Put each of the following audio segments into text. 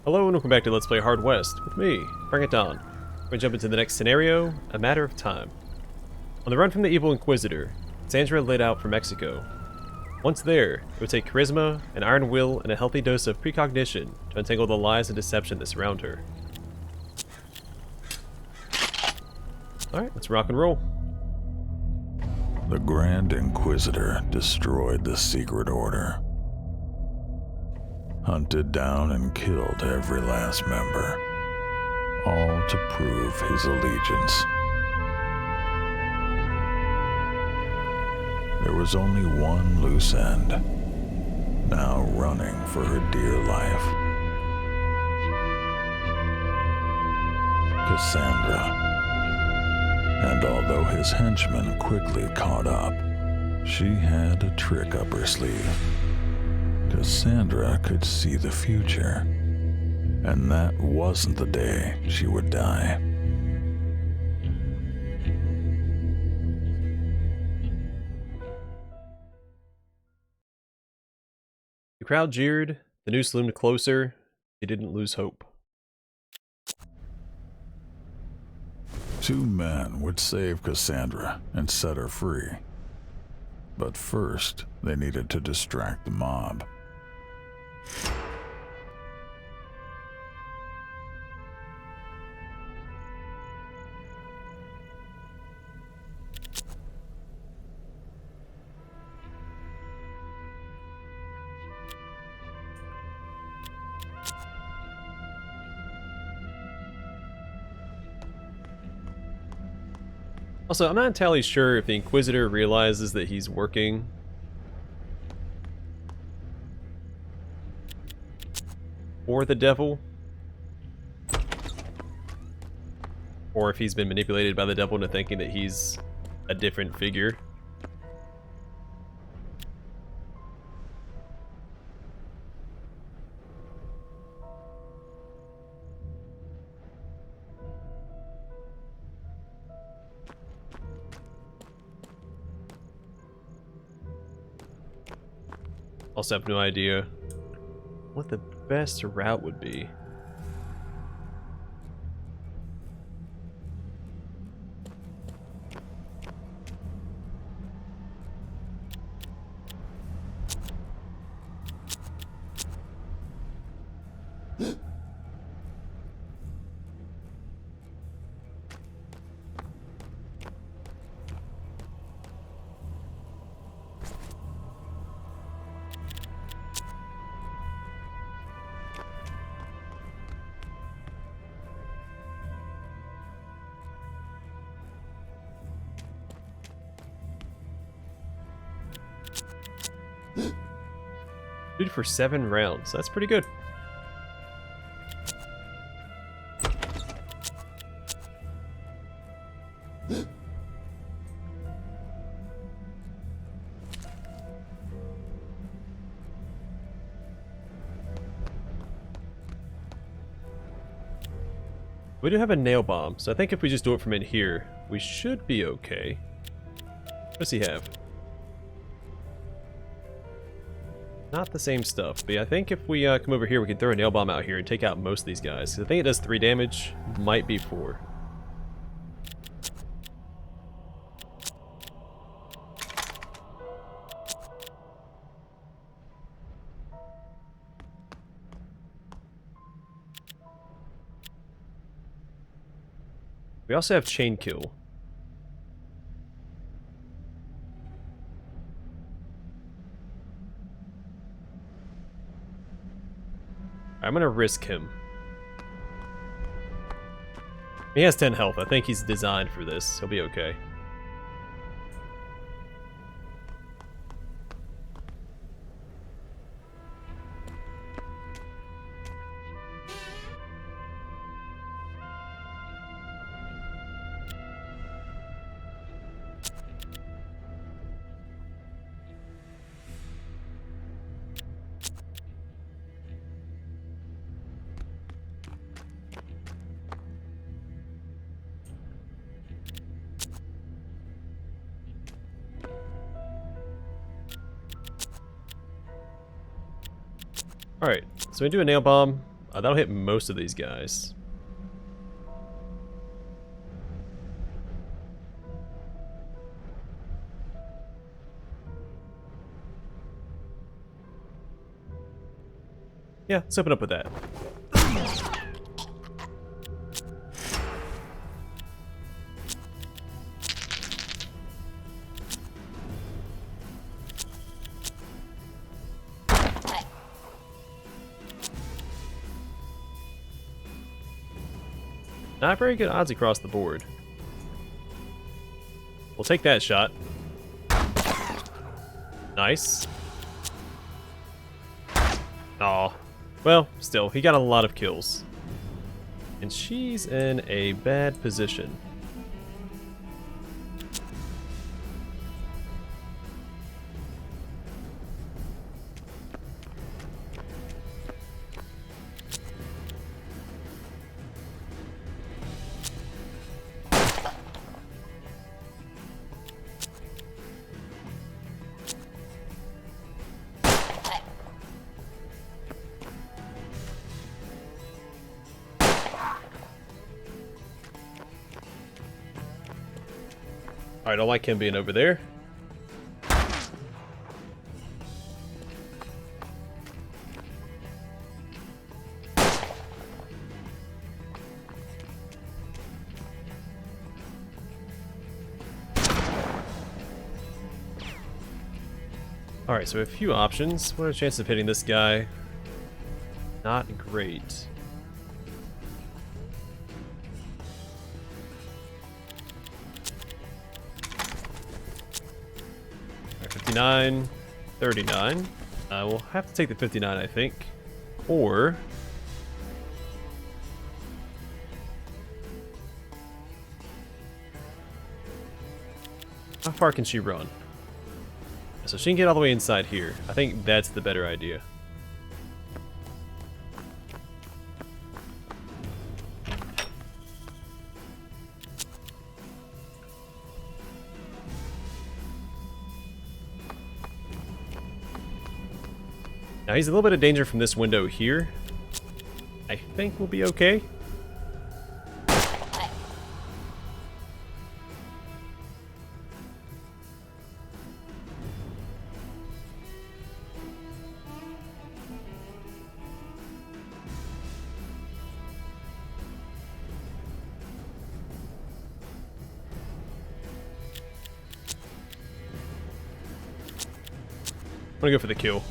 Hello and welcome back to Let's Play Hard West with me, Bring It Down. We're gonna jump into the next scenario, a matter of time. On the run from the evil Inquisitor, Cassandra laid out for Mexico. Once there, it would take charisma, an iron will, and a healthy dose of precognition to untangle the lies and deception that surround her. Alright, let's rock and roll. The Grand Inquisitor destroyed the Secret Order, hunted down and killed every last member, all to prove his allegiance. There was only one loose end, now running for her dear life. Cassandra. And although his henchmen quickly caught up, she had a trick up her sleeve. Cassandra could see the future, and that wasn't the day she would die. The crowd jeered, the noose loomed closer, they didn't lose hope. Two men would save Cassandra and set her free. But first, they needed to distract the mob. Also, I'm not entirely sure if the Inquisitor realizes that he's working for the devil, or if he's been manipulated by the devil into thinking that he's a different figure. Also have no idea what the best route would be. Good for 7 rounds. That's pretty good. We do have a nail bomb, so I think if we just do it from in here, we should be okay. What does he have? Not the same stuff, but yeah, I think if we come over here, we can throw a nail bomb out here and take out most of these guys. I think it does 3 damage, might be 4. We also have chain kill. I'm gonna risk him. He has 10 health. I think he's designed for this. He'll be okay. Alright, so we do a nail bomb. That'll hit most of these guys. Yeah, let's open up with that. Not very good odds across the board. We'll take that shot. Nice. Aw. Well, still, he got a lot of kills. And she's in a bad position. I don't like him being over there. Alright, so a few options. What are the chances of hitting this guy? Not great. 59, 39. We'll have to take the 59, I think. Or... how far can she run? So she can get all the way inside here. I think that's the better idea. Now he's a little bit of danger from this window here. I think we'll be okay. I'm gonna go for the kill.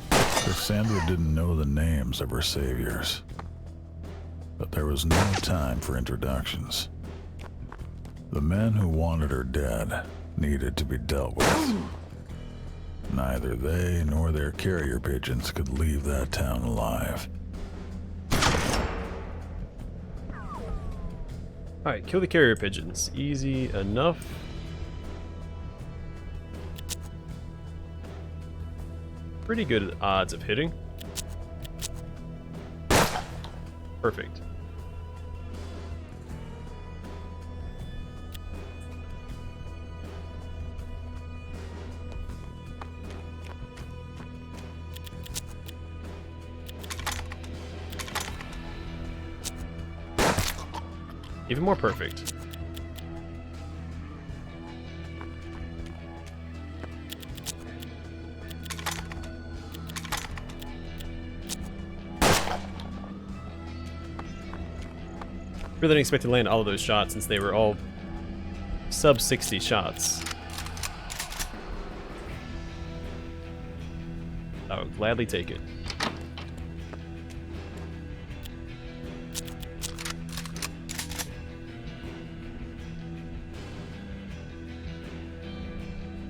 Cassandra didn't know the names of her saviors, but there was no time for introductions. The men who wanted her dead needed to be dealt with. Neither they nor their carrier pigeons could leave that town alive. Alright, kill the carrier pigeons. Easy enough. Pretty good odds of hitting. Perfect. Even more perfect. Really didn't expect to land all of those shots since they were all sub 60 shots. I would gladly take it.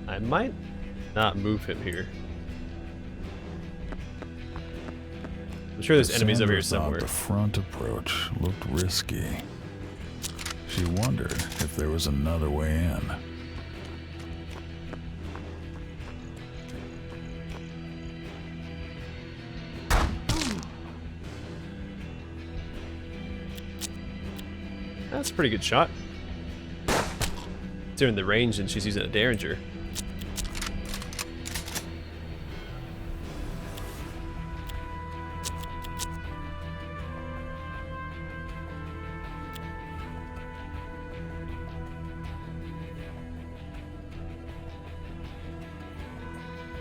I might not move him here. I'm sure there's enemies over here somewhere. The front approach looked risky. She wondered if there was another way in. That's a pretty good shot. It's in the range and she's using a Derringer.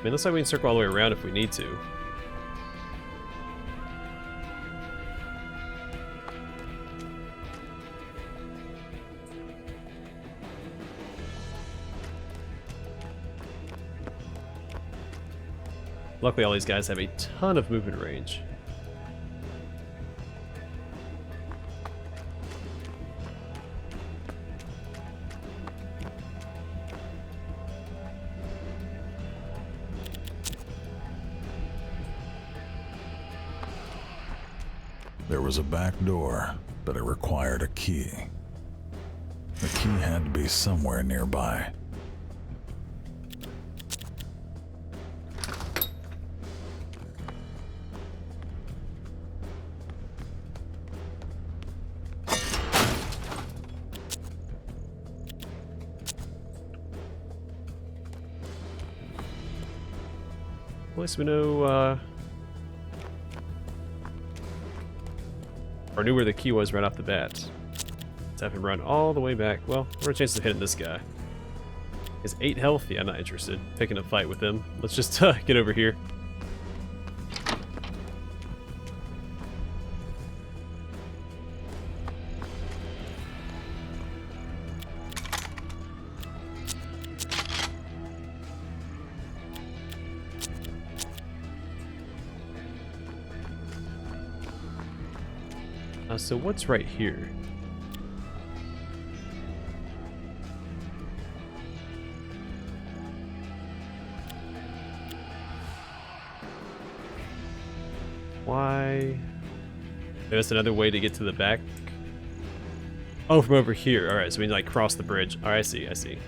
I mean, looks like we can circle all the way around if we need to. Luckily, all these guys have a ton of movement range. There was a back door, but it required a key. The key had to be somewhere nearby. At least we know, or knew where the key was right off the bat. Let's have him run all the way back. Well, what are the chances of hitting this guy? Is 8 health? Yeah, I'm not interested. Picking a fight with him. Let's just get over here. So what's right here? Why? Maybe that's another way to get to the back. Oh, from over here. All right, so we like cross the bridge. All right, I see. I see.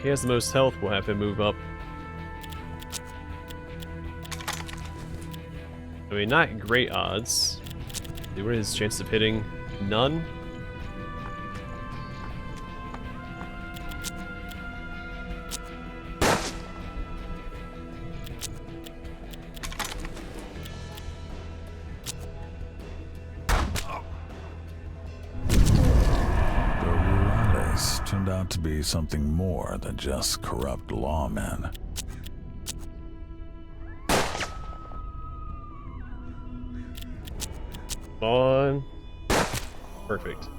He has the most health, we'll have him move up. I mean, not great odds. What are his chances of hitting? None? Turned out to be something more than just corrupt lawmen. On. Perfect.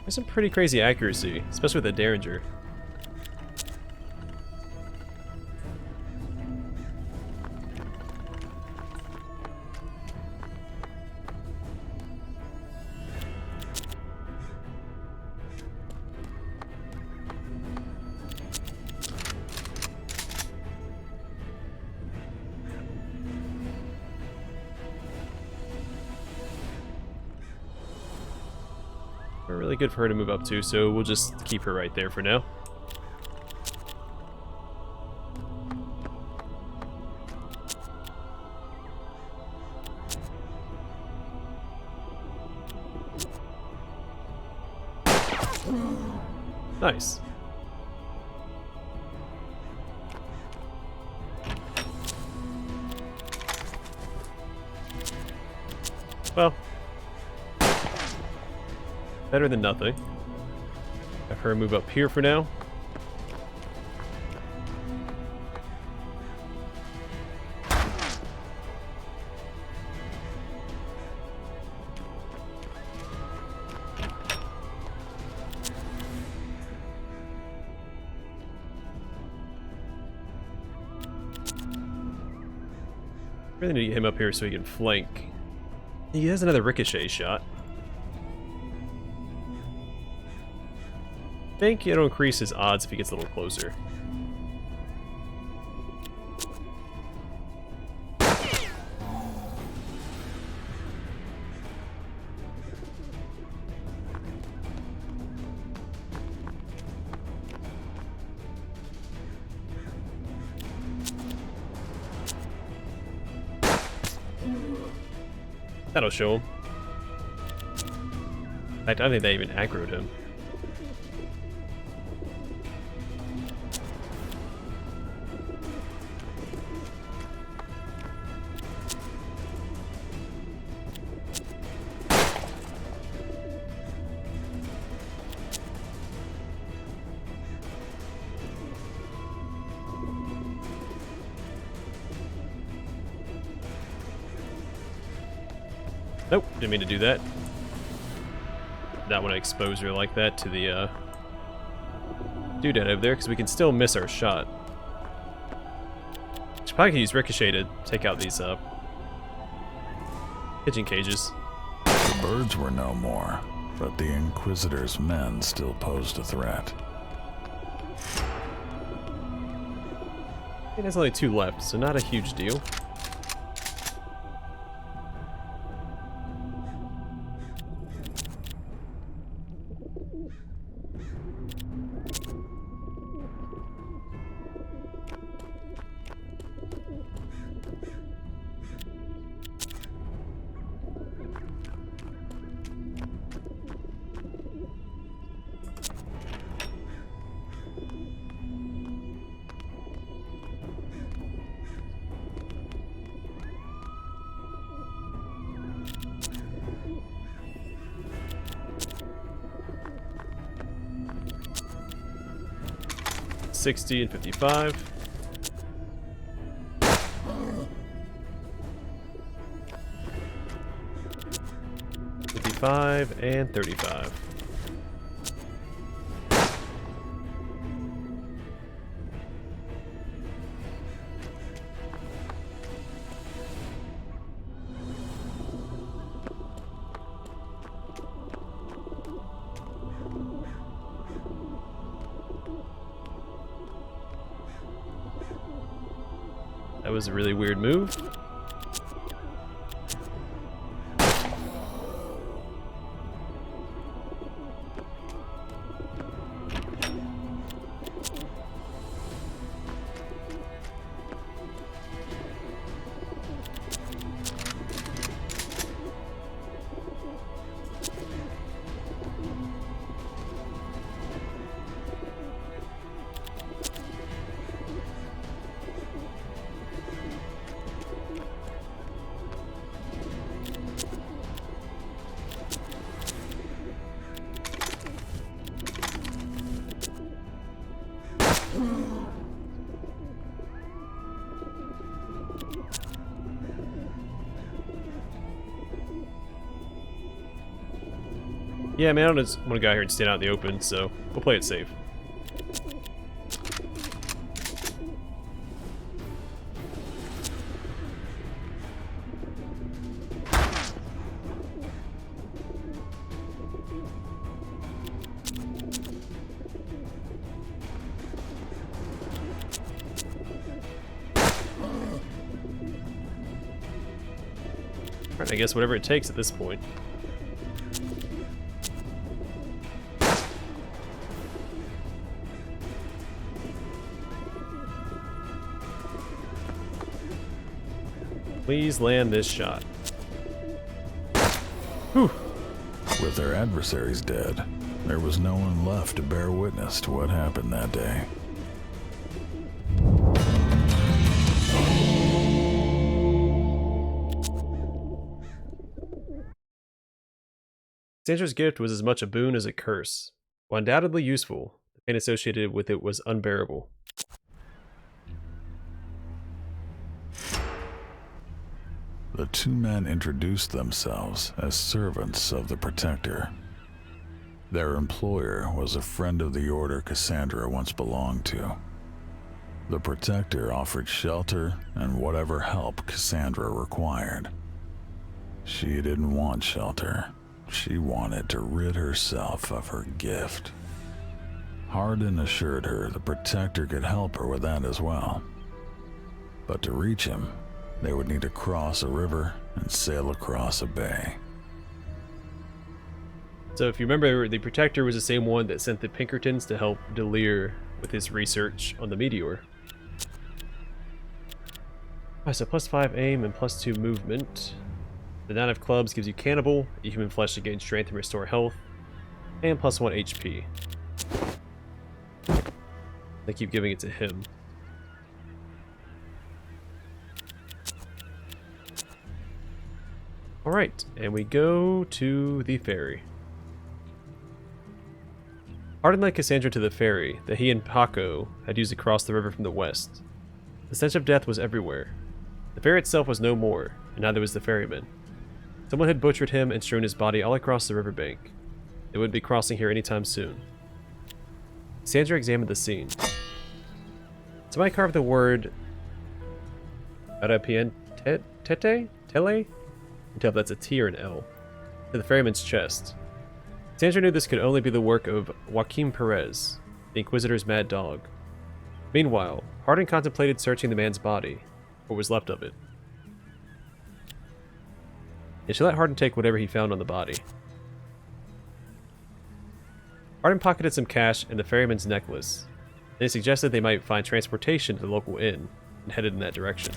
There's some pretty crazy accuracy, especially with the Derringer. We're really good for her to move up to, so we'll just keep her right there for now. Nice. Well, better than nothing. Have her move up here for now. Really need to get him up here so he can flank. He has another ricochet shot. think it'll increase his odds if he gets a little closer. That'll show him. In fact, I think they even aggroed him. Nope, didn't mean to do that. Not want to expose her like that to the doodad over there, because we can still miss our shot. Should probably use Ricochet to take out these pigeon cages. The birds were no more, but the Inquisitor's men still posed a threat. I think there's only 2 left, so not a huge deal. $60 and $55. $55 and $35. That was a really weird move. Yeah, man, I don't just want to go out here and stand out in the open, so we'll play it safe. Alright, I guess whatever it takes at this point. Please land this shot. Whew. With their adversaries dead, there was no one left to bear witness to what happened that day. Cassandra's gift was as much a boon as a curse. While undoubtedly useful, the pain associated with it was unbearable. The 2 men introduced themselves as servants of the Protector. Their employer was a friend of the order Cassandra once belonged to. The Protector offered shelter and whatever help Cassandra required. She didn't want shelter. She wanted to rid herself of her gift. Hardin assured her the Protector could help her with that as well. But to reach him, they would need to cross a river and sail across a bay. So if you remember, the Protector was the same one that sent the Pinkertons to help Delir with his research on the meteor. Alright, so +5 aim and +2 movement. The 9 of clubs gives you cannibal, eat human flesh to gain strength and restore health, and +1 HP. They keep giving it to him. Alright, and we go to the ferry. Hardin led Cassandra to the ferry that he and Paco had used to cross the river from the west. The stench of death was everywhere. The ferry itself was no more, and neither was the ferryman. Someone had butchered him and strewn his body all across the riverbank. They wouldn't be crossing here anytime soon. Cassandra examined the scene. Somebody carved the word Arapientete? Tele? Until that's a T or an L, to the ferryman's chest. Cassandra knew this could only be the work of Joaquin Perez, the Inquisitor's mad dog. Meanwhile, Hardin contemplated searching the man's body, what was left of it. And she let Hardin take whatever he found on the body. Hardin pocketed some cash and the ferryman's necklace. Then he suggested they might find transportation to the local inn, and headed in that direction.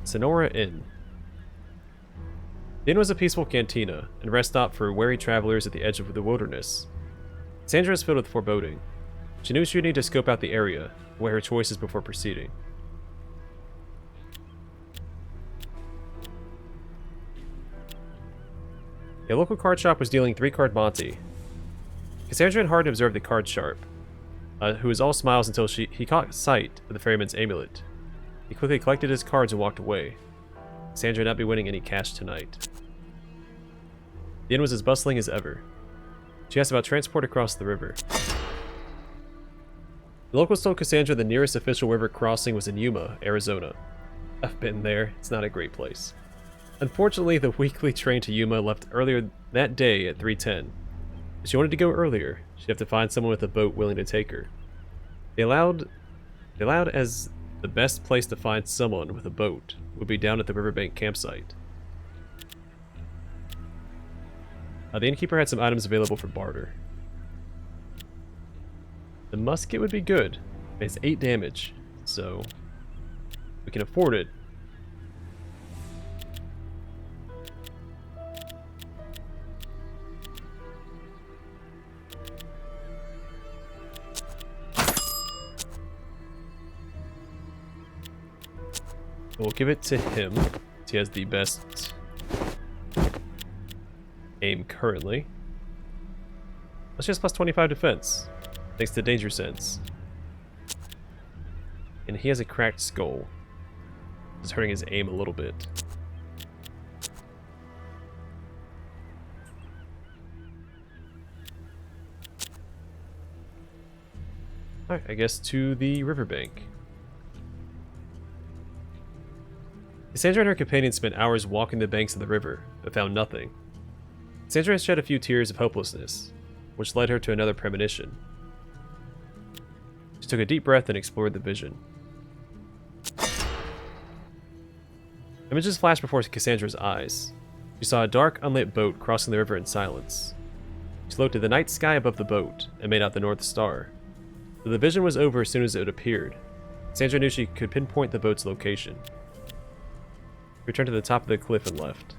Sonora Inn. The inn was a peaceful cantina and rest stop for weary travelers at the edge of the wilderness. Cassandra was filled with foreboding. She knew she would need to scope out the area and weigh her choices before proceeding. A local card shop was dealing 3-card Monte. Cassandra and Hardin observed the card sharp, who was all smiles until he caught sight of the ferryman's amulet. He quickly collected his cards and walked away. Cassandra would not be winning any cash tonight. The inn was as bustling as ever. She asked about transport across the river. The locals told Cassandra the nearest official river crossing was in Yuma, Arizona. I've been there. It's not a great place. Unfortunately, the weekly train to Yuma left earlier that day at 3:10. If she wanted to go earlier, she'd have to find someone with a boat willing to take her. They allowed as the best place to find someone with a boat would be down at the riverbank campsite. The innkeeper had some items available for barter. The musket would be good. It's 8 damage, so we can afford it. We'll give it to him. He has the best aim currently. Let's just plus 25 defense, thanks to Danger Sense. And he has a cracked skull. It's hurting his aim a little bit. Alright, I guess to the riverbank. Cassandra and her companion spent hours walking the banks of the river, but found nothing. Cassandra shed a few tears of hopelessness, which led her to another premonition. She took a deep breath and explored the vision. Images flashed before Cassandra's eyes. She saw a dark, unlit boat crossing the river in silence. She looked at the night sky above the boat and made out the North Star. But the vision was over as soon as it appeared. Cassandra knew she could pinpoint the boat's location. Returned to the top of the cliff and left.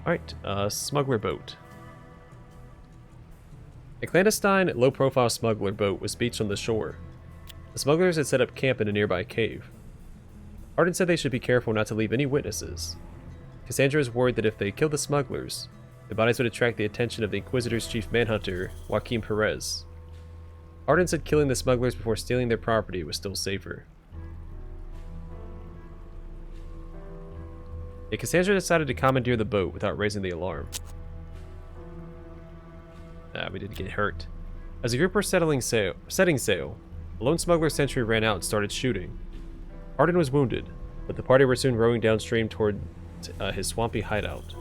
Alright, smuggler boat. A clandestine, low-profile smuggler boat was beached on the shore. The smugglers had set up camp in a nearby cave. Hardin said they should be careful not to leave any witnesses. Cassandra was worried that if they killed the smugglers, the bodies would attract the attention of the Inquisitor's chief manhunter, Joaquin Perez. Hardin said killing the smugglers before stealing their property was still safer. Yet Cassandra decided to commandeer the boat without raising the alarm. We didn't get hurt. As the group were setting sail, a lone smuggler sentry ran out and started shooting. Hardin was wounded, but the party were soon rowing downstream toward his swamp hideout.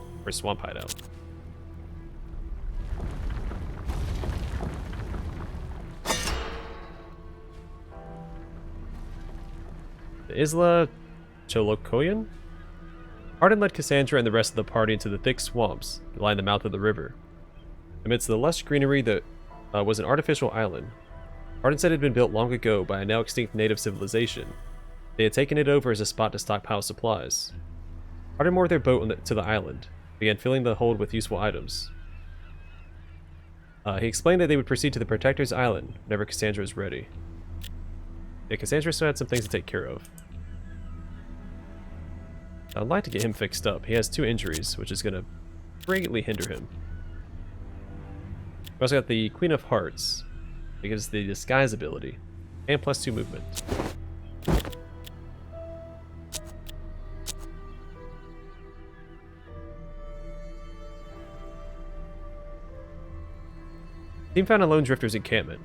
The Isla Cholokoyan? Hardin led Cassandra and the rest of the party into the thick swamps that line the mouth of the river. Amidst the lush greenery that was an artificial island. Hardin said it had been built long ago by a now extinct native civilization. They had taken it over as a spot to stockpile supplies. Hardin moored their boat to the island, began filling the hold with useful items. He explained that they would proceed to the Protector's Island whenever Cassandra was ready. Yeah, Cassandra still had some things to take care of. I'd like to get him fixed up. He has 2 injuries, which is going to greatly hinder him. We also got the Queen of Hearts. It gives the disguise ability, and +2 movement. Team found a lone drifter's encampment.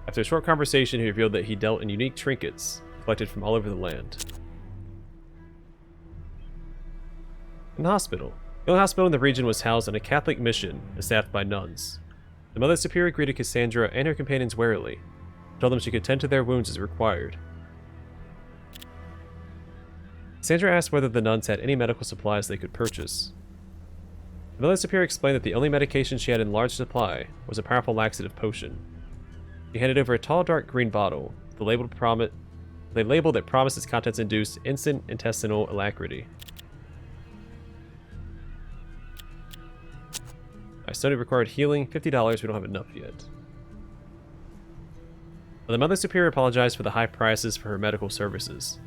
After a short conversation, he revealed that he dealt in unique trinkets collected from all over the land. In the hospital. The only hospital in the region was housed in a Catholic mission and staffed by nuns. The Mother Superior greeted Cassandra and her companions warily, and told them she could tend to their wounds as required. Cassandra asked whether the nuns had any medical supplies they could purchase. The Mother Superior explained that the only medication she had in large supply was a powerful laxative potion. She handed over a tall, dark green bottle with a label that promised its contents induced instant intestinal alacrity. I studied required healing, $50, we don't have enough yet. The Mother Superior apologized for the high prices for her medical services.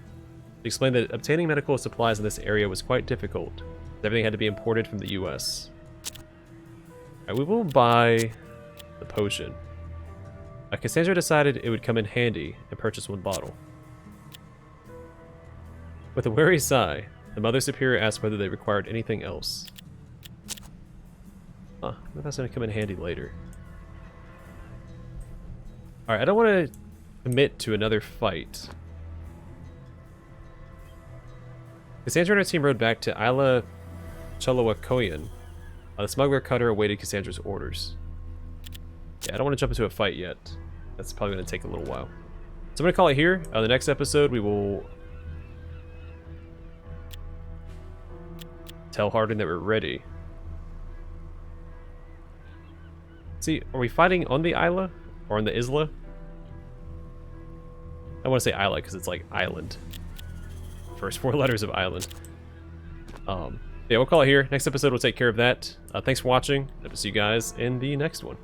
She explained that obtaining medical supplies in this area was quite difficult, as everything had to be imported from the US. Alright, we will buy the potion. Cassandra decided it would come in handy and purchase 1 bottle. With a weary sigh, the Mother Superior asked whether they required anything else. Huh, maybe that's going to come in handy later. Alright, I don't want to commit to another fight. Cassandra and her team rode back to Isla Cholowakoyan. The smuggler cutter awaited Cassandra's orders. Yeah, I don't want to jump into a fight yet. That's probably going to take a little while. So I'm going to call it here. The next episode, we will tell Hardin that we're ready. See, are we fighting on the Isla? Or on the Isla? I want to say Isla because it's like island. First 4 letters of island. Yeah, we'll call it here. Next episode, we'll take care of that. Thanks for watching. I'll see you guys in the next one.